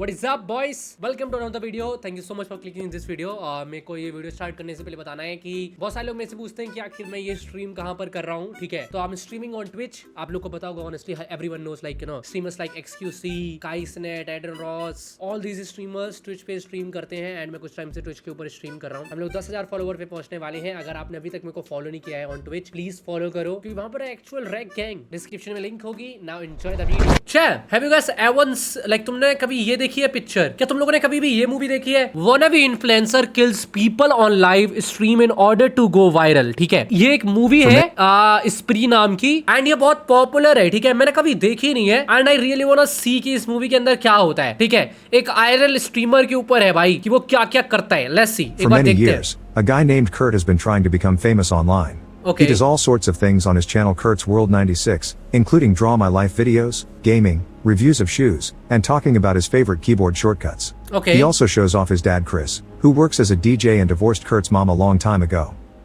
What is up boys? Welcome to another video. Thank you so much for clicking in this video. मेरे को ये video start करने से पहले बताना है कि बहुत सारे लोग मेरे से पूछते हैं कि आखिर मैं ये स्ट्रीम कहाँ पर कर रहा हूँ, ठीक है? तो I'm streaming on Twitch. आप लोग को पता होगा honestly, everyone knows like streamers like XQC, KaiSnet, Eden Ross, all these streamers Twitch पे स्ट्रीम करते हैं एंड मैं कुछ टाइम से Twitch के ऊपर स्ट्रीम कर रहा हूँ. हम लोग 10,000 फॉलोवर पे पहुंचने वाले हैं. अगर आपने अभी तक मेरे को फॉलो नहीं किया है ऑन Twitch, प्लीज फॉलो करो क्योंकि वहाँ पर एक्चुअल रैग गैंग डिस्क्रिप्शन में लिंक होगी. Now enjoy the video. Have you guys ever like तुमने कभी ये देखी है पिक्चर? क्या तुम लोगों ने कभी भी ये मूवी देखी है? Wannabe influencer kills people on live stream in order to go viral. ठीक है, ये एक मूवी है स्प्री नाम की एंड ये बहुत पॉपुलर है. ठीक है, मैंने कभी देखी नहीं है and I really want to see कि इस मूवी के अंदर क्या होता है. ठीक है, एक आयरल स्ट्रीमर के ऊपर है भाई कि वो क्या क्या करता है. लेट्स सी, एक बार देखते हैं. A guy named Kurt has been trying to become famous online. Okay. He does all sorts of things on his channel Kurt's World 96, including draw my life videos, gaming, reviews of shoes, and talking about his favorite keyboard shortcuts. Okay. He also shows off his dad Chris, who works as a DJ and divorced Kurt's mom a long time ago.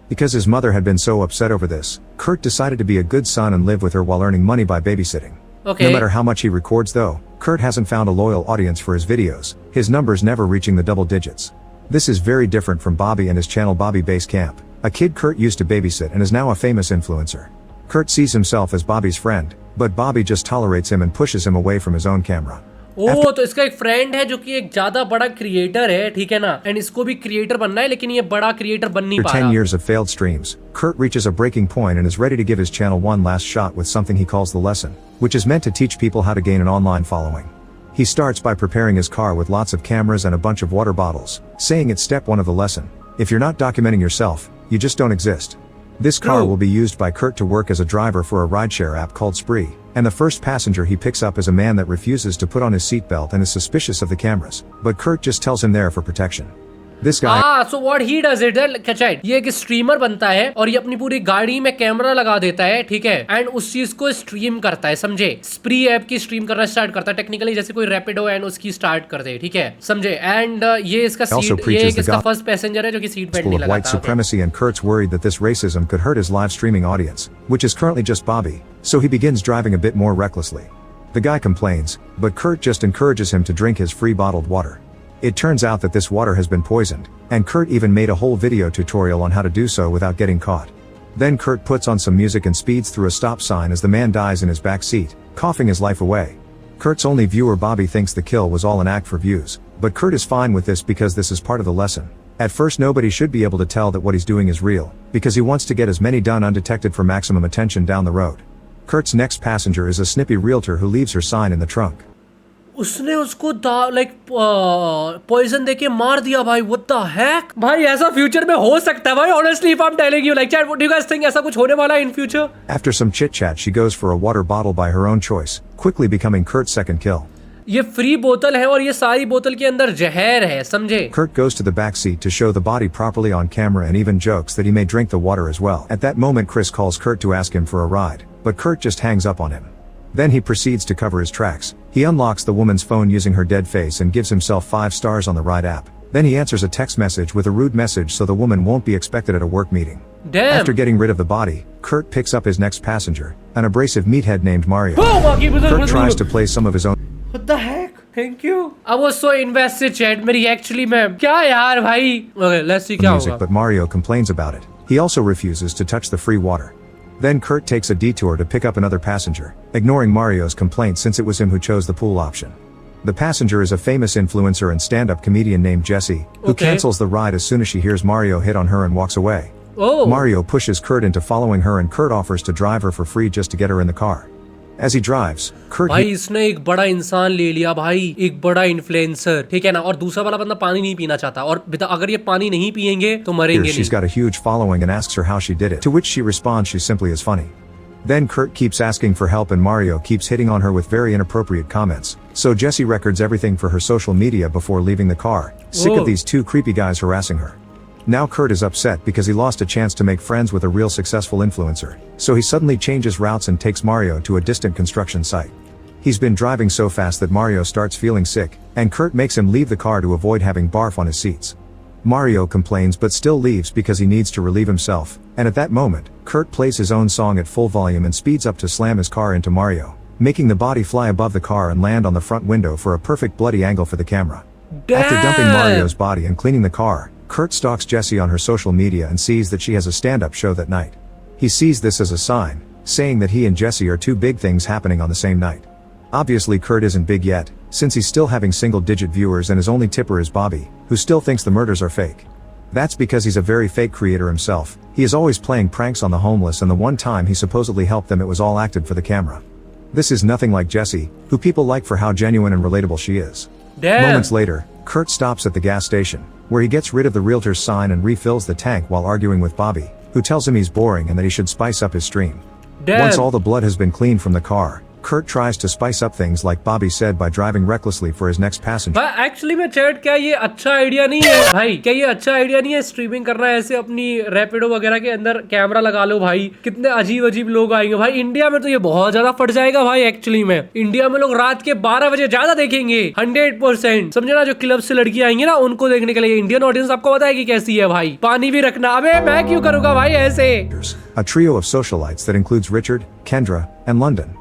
Because his mother had been so upset over this, Kurt decided to be a good son and live with her while earning money by babysitting. Okay. No matter how much he records though, Kurt hasn't found a loyal audience for his videos, his numbers never reaching the double digits. This is very different from Bobby and his channel Bobby Base Camp, a kid Kurt used to babysit and is now a famous influencer. Kurt sees himself as Bobby's friend, but Bobby just tolerates him and pushes him away from his own camera. ओह, तो इसका एक friend है जो कि एक ज्यादा बड़ा creator है, ठीक है ना? एंड इसको भी क्रिएटर बनना है लेकिन ये बड़ा क्रिएटर बन नहीं पा रहा. After 10 years of failed streams, Kurt reaches a breaking point and is ready to give his channel one last shot with something he calls the lesson, which is meant to teach people how to gain an online following. He starts by preparing his car with lots of cameras and a bunch of water bottles, saying it's step one of the lesson. If you're not documenting yourself, you just don't exist. This car will be used by Kurt to work as a driver for a rideshare app called Spree, and the first passenger he picks up is a man that refuses to put on his seatbelt and is suspicious of the cameras, but Kurt just tells him there for protection. This guy so what he does it that ये एक streamer बनता है और ये अपनी पूरी गाड़ी में कैमरा लगा देता है, ठीक है, एंड उस चीज को स्ट्रीम करता है, समझे? स्प्री ऐप की स्ट्रीम करना स्टार्ट करता है टेक्निकली, जैसे कोई रैपिडो एंड उसकी स्टार्ट कर दे, ठीक है, समझे? एंड ये इसका सीट, ये इसका फर्स्ट पैसेंजर है जो कि सीट बेल्ट नहीं लगाता. White supremacy and Kurt's worried that this racism could hurt his live streaming audience, which is currently just Bobby, so he begins driving a bit more recklessly. The guy complains, but Kurt just encourages him to drink his free bottled water. It turns out that this water has been poisoned, and Kurt even made a whole video tutorial on how to do so without getting caught. Then Kurt puts on some music and speeds through a stop sign as the man dies in his back seat, coughing his life away. Kurt's only viewer Bobby thinks the kill was all an act for views, but Kurt is fine with this because this is part of the lesson. At first nobody should be able to tell that what he's doing is real, because he wants to get as many done undetected for maximum attention down the road. Kurt's next passenger is a snippy realtor who leaves her sign in the trunk. उसने उसको like poison देके मार दिया भाई. What the heck भाई, ऐसा future में हो सकता है भाई? Honestly if I am telling you, like chat, what do you guys think ऐसा कुछ होने वाला है in future? After some chit chat she goes for a water bottle by her own choice, quickly becoming Kurt's second kill. ये free बोतल है और ये सारी बोतल के अंदर जहर है, समझे? Kurt goes to the back seat to show the body properly on camera and even jokes that he may drink the water as well. At that moment Chris calls Kurt to ask him for a ride, but Kurt just hangs up on him. Then he proceeds to cover his tracks. He unlocks the woman's phone using her dead face and gives himself 5 stars on the ride app. Then he answers a text message with a rude message so the woman won't be expected at a work meeting. Damn. After getting rid of the body, Kurt picks up his next passenger, an abrasive meathead named Mario. Kurt tries to play some of his own. What the heck? Thank you. I was so invested, chat. मेरी actually में क्या यार भाई? Okay, let's see क्या होगा. But Mario complains about it. He also refuses to touch the free water. Then Kurt takes a detour to pick up another passenger, ignoring Mario's complaint since it was him who chose the pool option. The passenger is a famous influencer and stand-up comedian named Jessie, who cancels the ride as soon as she hears Mario hit on her and walks away. Oh. Mario pushes Kurt into following her and Kurt offers to drive her for free just to get her in the car. As he drives, Kurt भाई इसने एक बड़ा इंसान ले लिया भाई, एक बड़ा इन्फ्लुएंसर, ठीक है ना? और दूसरा वाला बंदा पानी नहीं पीना चाहता और अगर ये पानी नहीं पियेंगे तो मरेंगे नहीं. She's got a huge following and asks her how she did it, to which she responds she simply is funny. Then Kurt keeps asking for help and Mario keeps hitting on her with very inappropriate comments, so Jessie records everything for her social media before leaving the car, sick of these 2 creepy guys harassing her. Now Kurt is upset because he lost a chance to make friends with a real successful influencer, so he suddenly changes routes and takes Mario to a distant construction site. He's been driving so fast that Mario starts feeling sick, and Kurt makes him leave the car to avoid having barf on his seats. Mario complains but still leaves because he needs to relieve himself, and at that moment, Kurt plays his own song at full volume and speeds up to slam his car into Mario, making the body fly above the car and land on the front window for a perfect bloody angle for the camera. After dumping Mario's body and cleaning the car, Kurt stalks Jessie on her social media and sees that she has a stand-up show that night. He sees this as a sign, saying that he and Jessie are two big things happening on the same night. Obviously Kurt isn't big yet, since he's still having single-digit viewers and his only tipper is Bobby, who still thinks the murders are fake. That's because he's a very fake creator himself. He is always playing pranks on the homeless, and the one time he supposedly helped them, it was all acted for the camera. This is nothing like Jessie, who people like for how genuine and relatable she is. Damn. Moments later, Kurt stops at the gas station, where he gets rid of the realtor's sign and refills the tank while arguing with Bobby, who tells him he's boring and that he should spice up his stream. Damn. Once all the blood has been cleaned from the car, Kurt tries to spice up things like Bobby said by driving recklessly for his next passenger. भाई actually में chat, क्या ये अच्छा idea नहीं है भाई? क्या ये अच्छा आइडिया नहीं है स्ट्रीमिंग करना है ऐसे अपनी रैपिडो वगैरह के अंदर कैमरा लगा लो भाई? कितने अजीब अजीब लोग आएंगे भाई। इंडिया में तो ये बहुत ज्यादा फट जाएगा भाई। एक्चुअली में इंडिया में लोग रात के 12 बजे ज्यादा देखेंगे 100%। समझे ना? जो क्लब से लड़की आएंगी ना उनको देखने के लिए। इंडियन ऑडियंस आपको पता है कि कैसी है भाई। पानी भी रखना। अबे मैं क्यों करूंगा भाई ऐसे? A trio of socialites that includes Richard, Kendra, and London.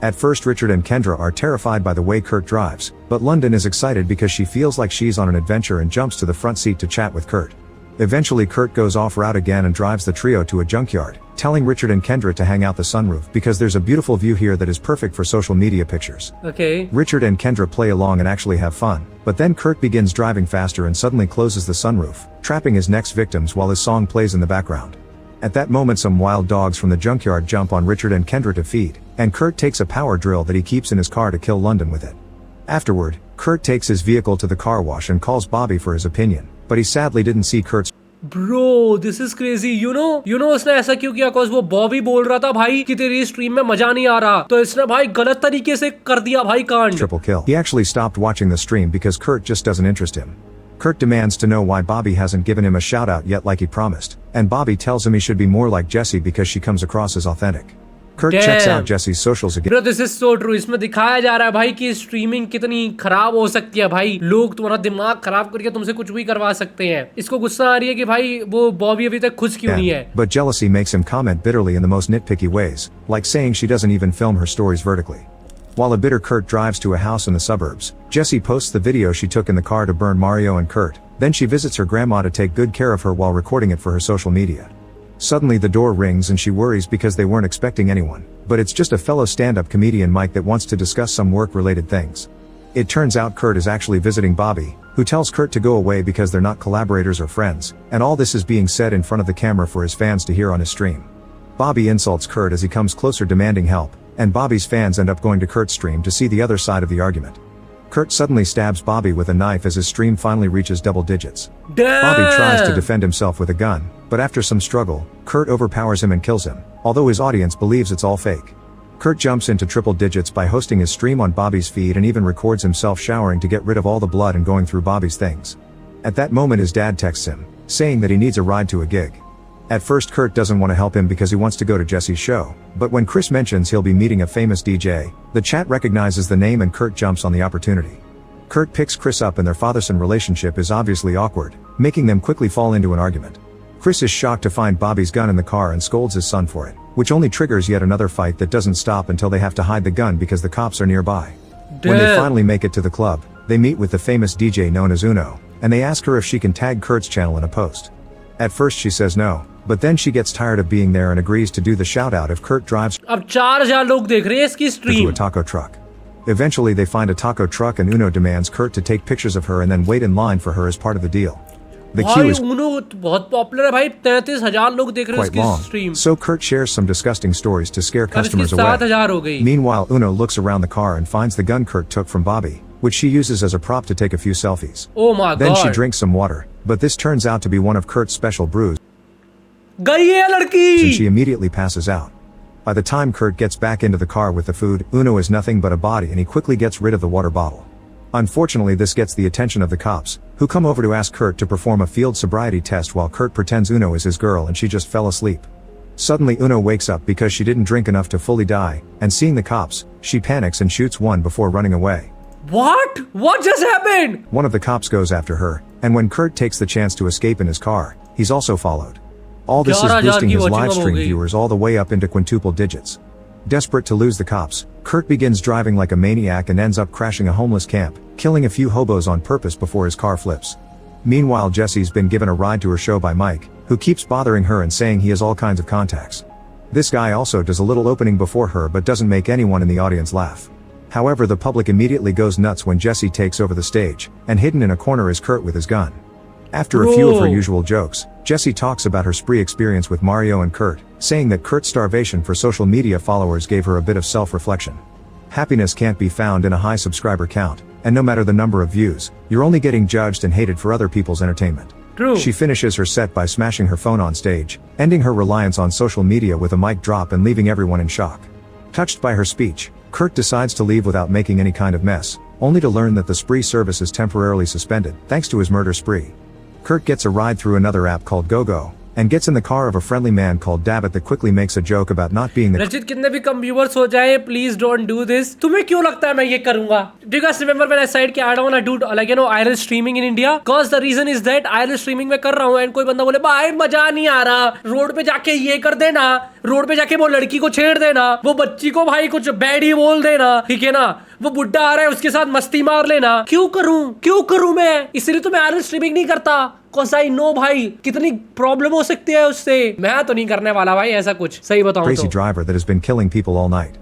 At first Richard and Kendra are terrified by the way Kurt drives, but London is excited because she feels like she's on an adventure and jumps to the front seat to chat with Kurt. Eventually Kurt goes off route again and drives the trio to a junkyard, telling Richard and Kendra to hang out the sunroof because there's a beautiful view here that is perfect for social media pictures. Okay. Richard and Kendra play along and actually have fun, but then Kurt begins driving faster and suddenly closes the sunroof, trapping his next victims while his song plays in the background. At that moment some wild dogs from the junkyard jump on Richard and Kendra to feed, and Kurt takes a power drill that he keeps in his car to kill London with it. Afterward, Kurt takes his vehicle to the car wash and calls Bobby for his opinion, but he sadly didn't see Kurt's. Bro, this is crazy. You know उसने ऐसा क्यों किया? Cause वो बॉबी बोल रहा था भाई कि तेरी स्ट्रीम में मजा नहीं आ रहा, तो इसने भाई गलत तरीके से कर दिया भाई कांड। Triple kill. He actually stopped watching the stream because Kurt just doesn't interest him. Kurt demands to know why Bobby hasn't given him a shout out yet like he promised, and Bobby tells him he should be more like Jessie because she comes across as authentic. Kurt checks out Jessie's socials again. Bro, this is so true. इसमें दिखाया जा रहा है भाई कि streaming कितनी खराब हो सकती है भाई। लोग तुम्हारा दिमाग खराब करके तुमसे कुछ भी करवा सकते हैं। इसको गुस्सा आ रही है कि भाई वो बॉबी अभी तक खुश क्यों नहीं है। But jealousy makes him comment bitterly in the most nitpicky ways, like saying she doesn't even film her stories vertically. While a bitter Kurt drives to a house in the suburbs, Jessie posts the video she took in the car to burn Mario and Kurt. Then she visits her grandma to take good care of her while recording it for her social media. Suddenly the door rings and she worries because they weren't expecting anyone, but it's just a fellow stand-up comedian Mike that wants to discuss some work-related things. It turns out Kurt is actually visiting Bobby, who tells Kurt to go away because they're not collaborators or friends, and all this is being said in front of the camera for his fans to hear on his stream. Bobby insults Kurt as he comes closer demanding help, and Bobby's fans end up going to Kurt's stream to see the other side of the argument. Kurt suddenly stabs Bobby with a knife as his stream finally reaches double digits. Damn. Bobby tries to defend himself with a gun, but after some struggle, Kurt overpowers him and kills him, although his audience believes it's all fake. Kurt jumps into triple digits by hosting his stream on Bobby's feed and even records himself showering to get rid of all the blood and going through Bobby's things. At that moment his dad texts him, saying that he needs a ride to a gig. At first Kurt doesn't want to help him because he wants to go to Jessie's show, but when Chris mentions he'll be meeting a famous DJ, the chat recognizes the name and Kurt jumps on the opportunity. Kurt picks Chris up and their father-son relationship is obviously awkward, making them quickly fall into an argument. Chris is shocked to find Bobby's gun in the car and scolds his son for it, which only triggers yet another fight that doesn't stop until they have to hide the gun because the cops are nearby. Damn. When they finally make it to the club, they meet with the famous DJ known as Uno, and they ask her if she can tag Kurt's channel in a post. At first she says no, but then she gets tired of being there and agrees to do the shout-out if Kurt drives अब 4000 लोग देख रहे हैं इसकी to stream. a taco truck. Eventually they find a taco truck and Uno demands Kurt to take pictures of her and then wait in line for her as part of the deal. The queue भाई is उनो बहुत popular है भाई, 33,000 लोग देख रहे हैं quite इसकी long, stream. so Kurt shares some disgusting stories to scare अब इसकी customers 7,000 हो away. गई। Meanwhile Uno looks around the car and finds the gun Kurt took from Bobby, which she uses as a prop to take a few selfies. Oh my Then she God. drinks some water, but this turns out to be one of Kurt's special brews, गई है and लड़की। she immediately passes out. By the time Kurt gets back into the car with the food, Uno is nothing but a body and he quickly gets rid of the water bottle. Unfortunately this gets the attention of the cops, who come over to ask Kurt to perform a field sobriety test while Kurt pretends Uno is his girl and she just fell asleep. Suddenly Uno wakes up because she didn't drink enough to fully die, and seeing the cops, she panics and shoots one before running away. What? What just happened? One of the cops goes after her, and when Kurt takes the chance to escape in his car, he's also followed. All this is 11,000 boosting की his watching live अब हो stream गई। viewers all the way up into quintuple digits. Desperate to lose the cops, Kurt begins driving like a maniac and ends up crashing a homeless camp, killing a few hobos on purpose before his car flips. Meanwhile, Jesse's been given a ride to her show by Mike, who keeps bothering her and saying he has all kinds of contacts. This guy also does a little opening before her but doesn't make anyone in the audience laugh. However, the public immediately goes nuts when Jesse takes over the stage, and hidden in a corner is Kurt with his gun. After a few of her usual jokes, Jessie talks about her spree experience with Mario and Kurt, saying that Kurt's starvation for social media followers gave her a bit of self-reflection. Happiness can't be found in a high subscriber count, and no matter the number of views, you're only getting judged and hated for other people's entertainment. True. She finishes her set by smashing her phone on stage, ending her reliance on social media with a mic drop and leaving everyone in shock. Touched by her speech, Kurt decides to leave without making any kind of mess, only to learn that the spree service is temporarily suspended, thanks to his murder spree. Kurt gets a ride through another app called GoGo, and gets in the car of a friendly man called David that quickly makes a joke about not being the रचित कितने भी कम viewers हो जाए, please don't do this. तुम्हें क्यों लगता है मैं ये करूंगा? Do you guys remember when I said कि I don't wanna do like IRL streaming in India? Cause the reason is that IRL streaming मैं कर रहा हूँ and कोई बंदा बोले भाई मजा नहीं आ रहा, रोड पे जाके ये कर देना, रोड पे जाके वो लड़की को छेड़ देना, वो बच्ची को भाई कुछ बैड ही बोल देना, ठीक है ना, वो बुड्ढा आ रहा है उसके साथ मस्ती मार लेना. क्यों करूं मैं? इसलिए तो मैं IRL streaming नहीं करता. Cause I know भाई कितनी प्रॉब्लम हो सकती है उससे. मैं तो नहीं करने वाला भाई ऐसा कुछ, सही बताऊं तो. crazy driver that has been killing people all night.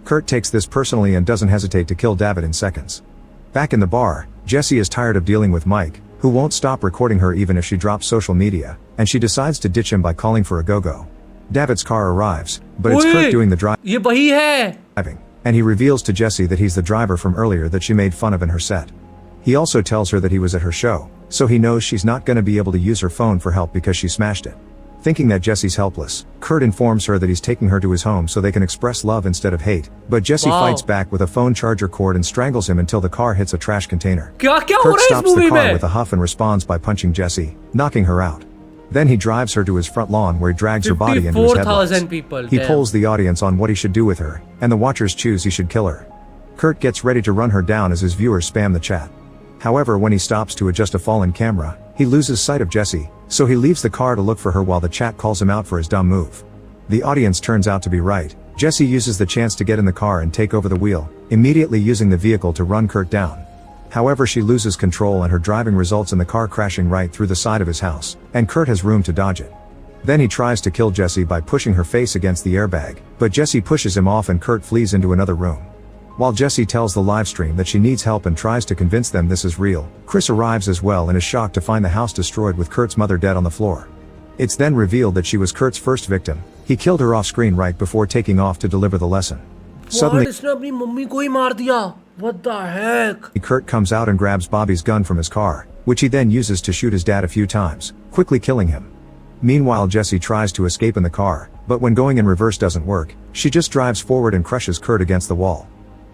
Kurt takes this personally and doesn't hesitate to kill David in seconds. Back in the bar, Jessie is tired of dealing with Mike, who won't stop recording her even if she drops social media, and she decides to ditch him by calling for a go-go. David's car arrives, but it's Kurt doing the ये वही है. driving, and he reveals to Jessie that he's the driver from earlier that she made fun of in her set. He also tells her that he was at her show, so he knows she's not gonna be able to use her phone for help because she smashed it. Thinking that Jessie's helpless, Kurt informs her that he's taking her to his home so they can express love instead of hate, but Jessie fights back with a phone charger cord and strangles him until the car hits a trash container. Kurt stops the car with a huff and responds by punching Jessie, knocking her out. Then he drives her to his front lawn where he drags her body into his headlights. People, he polls the audience on what he should do with her, and the watchers choose he should kill her. Kurt gets ready to run her down as his viewers spam the chat. However, when he stops to adjust a fallen camera, he loses sight of Jessie, so he leaves the car to look for her while the chat calls him out for his dumb move. The audience turns out to be right. Jessie uses the chance to get in the car and take over the wheel, immediately using the vehicle to run Kurt down. However, she loses control and her driving results in the car crashing right through the side of his house, and Kurt has room to dodge it. Then he tries to kill Jessie by pushing her face against the airbag, but Jessie pushes him off and Kurt flees into another room. While Jessie tells the livestream that she needs help and tries to convince them this is real, Chris arrives as well and is shocked to find the house destroyed with Kurt's mother dead on the floor. It's then revealed that she was Kurt's first victim. He killed her off screen right before taking off to deliver the lesson. Suddenly, इसने अपनी mummy को ही मार दिया. What the heck? Kurt comes out and grabs Bobby's gun from his car, which he then uses to shoot his dad a few times, quickly killing him. Meanwhile, Jessie tries to escape in the car, but when going in reverse doesn't work, she just drives forward and crushes Kurt against the wall.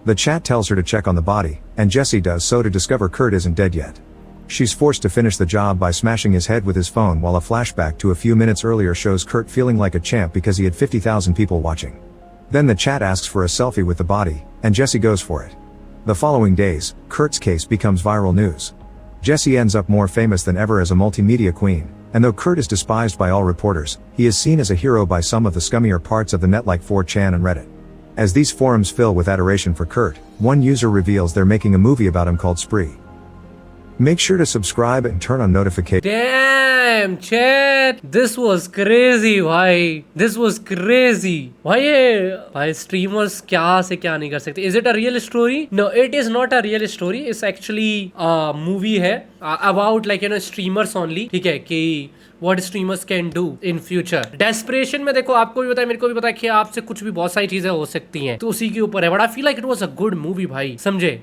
The chat tells her to check on the body, and Jessie does so to discover Kurt isn't dead yet. She's forced to finish the job by smashing his head with his phone while a flashback to a few minutes earlier shows Kurt feeling like a champ because he had 50,000 people watching. Then the chat asks for a selfie with the body, and Jessie goes for it. The following days, Kurt's case becomes viral news. Jessie ends up more famous than ever as a multimedia queen, and though Kurt is despised by all reporters, he is seen as a hero by some of the scummier parts of the net like 4chan and Reddit. As these forums fill with adoration for Kurt, one user reveals they're making a movie about him called Spree. Make sure to subscribe and turn on notifications. Damn, chat. This was crazy, bhai. This was crazy. Bhai, streamers क्या से क्या नहीं कर सकते. Is it a real story? No, it is not a real story. It's actually a movie है about streamers only. ठीक है कि what streamers can do in future. Desperation में देखो आपको भी पता है मेरे को भी पता है कि आपसे कुछ भी बहुत सारी चीजें हो सकती हैं तो उसी के ऊपर है. But I feel like it was a good movie भाई, समझे.